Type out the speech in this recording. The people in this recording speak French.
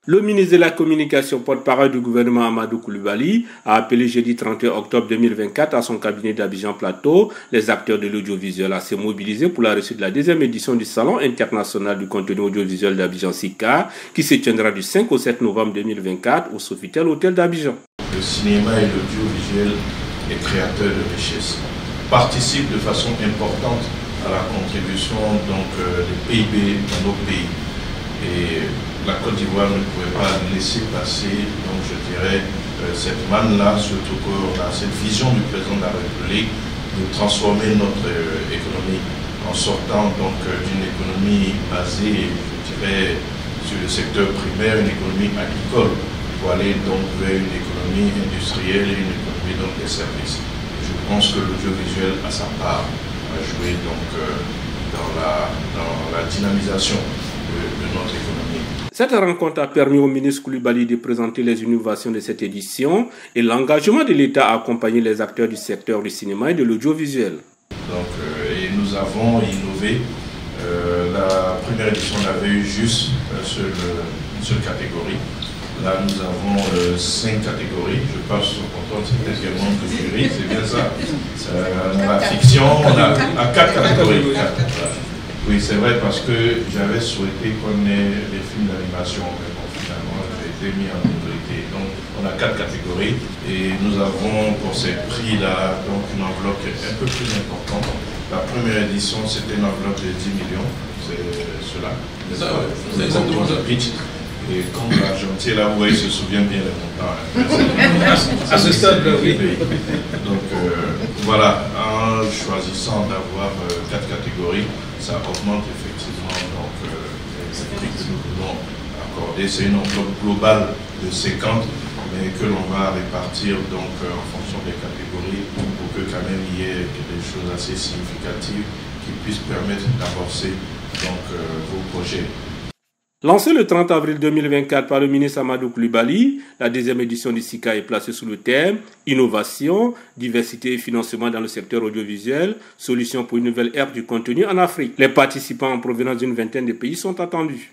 Le ministre de la Communication, porte-parole du gouvernement Amadou Coulibaly, a appelé jeudi 31 octobre 2024 à son cabinet d'Abidjan Plateau les acteurs de l'audiovisuel à se mobiliser pour la réussite de la deuxième édition du Salon international du contenu audiovisuel d'Abidjan SICA qui se tiendra du 5 au 7 novembre 2024 au Sofitel Hôtel d'Abidjan. Le cinéma et l'audiovisuel est créateur de richesses, participe de façon importante à la contribution des PIB dans nos pays. Et la Côte d'Ivoire ne pouvait pas laisser passer, donc je dirais, cette manne-là, surtout qu'on a cette vision du président de la République de transformer notre économie en sortant donc d'une économie basée, je dirais, sur le secteur primaire, une économie agricole, pour aller donc vers une économie industrielle et une économie donc des services. Je pense que l'audiovisuel a sa part à jouer donc dans la dynamisation de notre économie. Cette rencontre a permis au ministre Coulibaly de présenter les innovations de cette édition et l'engagement de l'État à accompagner les acteurs du secteur du cinéma et de l'audiovisuel. Donc, et nous avons innové. La première édition, on avait eu juste une seule catégorie. Là, nous avons 5 catégories. Je passe sur contrôle, c'est peut-être qu'il manque de jury, c'est bien ça. La fiction, on a 4 catégories. Oui, c'est vrai, parce que j'avais souhaité qu'on ait les films d'animation, mais bon, finalement, j'ai été mis en minorité. Donc, on a 4 catégories et nous avons pour ces prix-là donc une enveloppe un peu plus importante. La première édition, c'était une enveloppe de 10 millions, c'est cela. C'est exactement le pitch. Et comme l'argentier, là, vous voyez, il se souvient bien des montants. À ce stade-là, oui. Donc, voilà, en choisissant d'avoir 4 catégories, ça augmente effectivement donc, les prix que nous voulons accorder. C'est une enveloppe globale de 50, mais que l'on va répartir donc, en fonction des catégories pour que quand même il y ait des choses assez significatives qui puissent permettre d'amorcer donc, vos projets. Lancé le 30 avril 2024 par le ministre Amadou Coulibaly, la deuxième édition du SICA est placée sous le thème « Innovation, diversité et financement dans le secteur audiovisuel, solutions pour une nouvelle ère du contenu en Afrique ». Les participants en provenance d'une vingtaine de pays sont attendus.